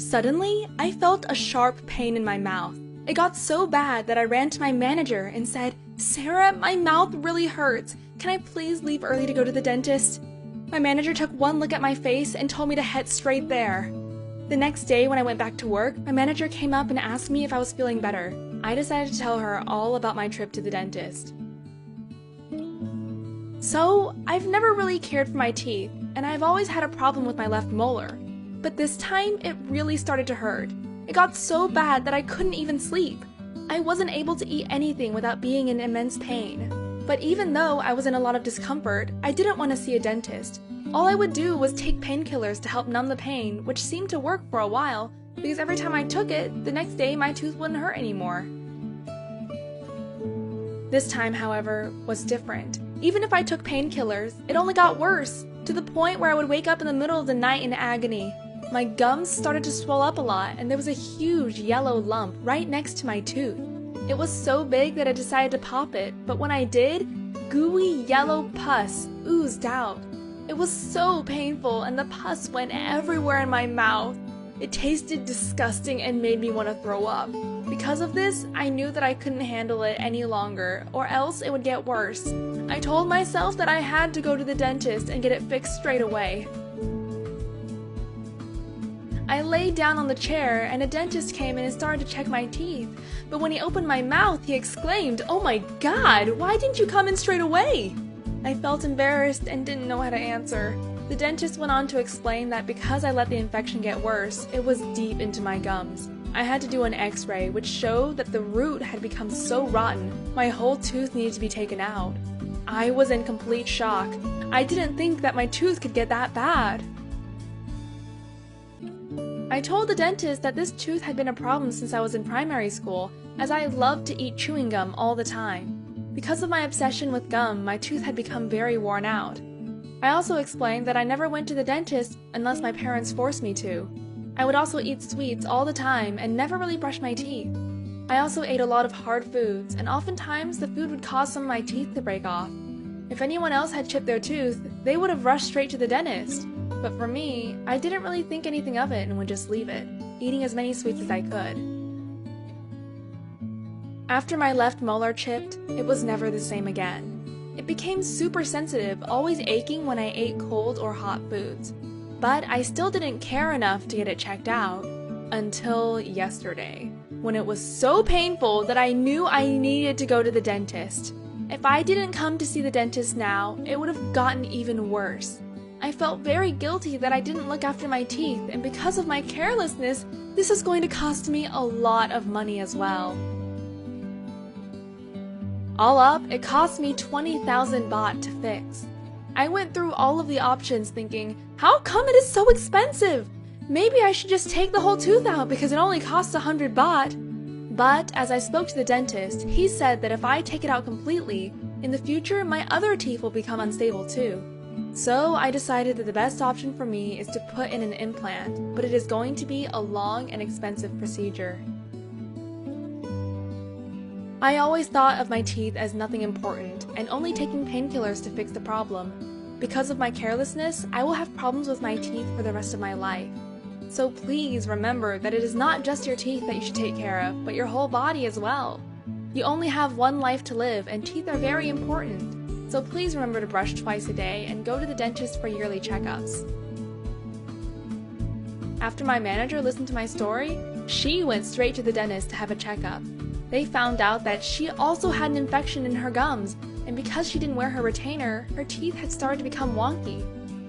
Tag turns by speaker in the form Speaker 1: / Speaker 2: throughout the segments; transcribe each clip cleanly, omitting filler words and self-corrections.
Speaker 1: Suddenly, I felt a sharp pain in my mouth. It got so bad that I ran to my manager and said, "Sarah, my mouth really hurts. Can I please leave early to go to the dentist?" My manager took one look at my face and told me to head straight there. The next day when I went back to work, my manager came up and asked me if I was feeling better. I decided to tell her all about my trip to the dentist. So, I've never really cared for my teeth, and I've always had a problem with my left molar. But this time, it really started to hurt. It got so bad that I couldn't even sleep. I wasn't able to eat anything without being in immense pain. But even though I was in a lot of discomfort, I didn't want to see a dentist. All I would do was take painkillers to help numb the pain, which seemed to work for a while, because every time I took it, the next day my tooth wouldn't hurt anymore. This time, however, was different. Even if I took painkillers, it only got worse, to the point where I would wake up in the middle of the night in agony. My gums started to swell up a lot, and there was a huge yellow lump right next to my tooth. It was so big that I decided to pop it, but when I did, gooey yellow pus oozed out. It was so painful, and the pus went everywhere in my mouth. It tasted disgusting and made me want to throw up. Because of this, I knew that I couldn't handle it any longer, or else it would get worse. I told myself that I had to go to the dentist and get it fixed straight away. I laid down on the chair, and a dentist came in and started to check my teeth. But when he opened my mouth, he exclaimed, "Oh my God, why didn't you come in straight away?" I felt embarrassed and didn't know how to answer. The dentist went on to explain that because I let the infection get worse, it was deep into my gums. I had to do an x-ray, which showed that the root had become so rotten, my whole tooth needed to be taken out. I was in complete shock. I didn't think that my tooth could get that bad. I told the dentist that this tooth had been a problem since I was in primary school, as I loved to eat chewing gum all the time. Because of my obsession with gum, my tooth had become very worn out. I also explained that I never went to the dentist unless my parents forced me to. I would also eat sweets all the time and never really brush my teeth. I also ate a lot of hard foods, and oftentimes the food would cause some of my teeth to break off. If anyone else had chipped their tooth, they would have rushed straight to the dentist. But for me, I didn't really think anything of it and would just leave it, eating as many sweets as I could. After my left molar chipped, it was never the same again. It became super sensitive, always aching when I ate cold or hot foods. But I still didn't care enough to get it checked out until yesterday, when it was so painful that I knew I needed to go to the dentist. If I didn't come to see the dentist now, it would have gotten even worse. I felt very guilty that I didn't look after my teeth, and because of my carelessness, this is going to cost me a lot of money as well. All up, it cost me 20,000 baht to fix. I went through all of the options thinking, how come it is so expensive? Maybe I should just take the whole tooth out because it only costs 100 baht. But as I spoke to the dentist, he said that if I take it out completely, in the future my other teeth will become unstable too. So I decided that the best option for me is to put in an implant, but it is going to be a long and expensive procedure. I always thought of my teeth as nothing important and only taking painkillers to fix the problem. Because of my carelessness, I will have problems with my teeth for the rest of my life. So please remember that it is not just your teeth that you should take care of, but your whole body as well. You only have one life to live, and teeth are very important. So please remember to brush twice a day and go to the dentist for yearly checkups. After my manager listened to my story, she went straight to the dentist to have a checkup. They found out that she also had an infection in her gums, and because she didn't wear her retainer, her teeth had started to become wonky.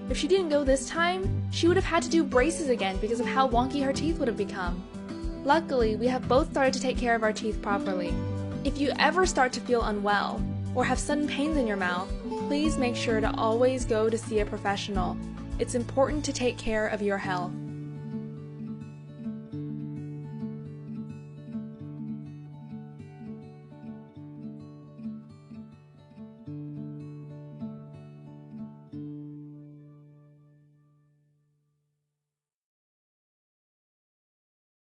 Speaker 1: If she didn't go this time, she would have had to do braces again because of how wonky her teeth would have become. Luckily, we have both started to take care of our teeth properly. If you ever start to feel unwell, or have sudden pains in your mouth, please make sure to always go to see a professional. It's important to take care of your health.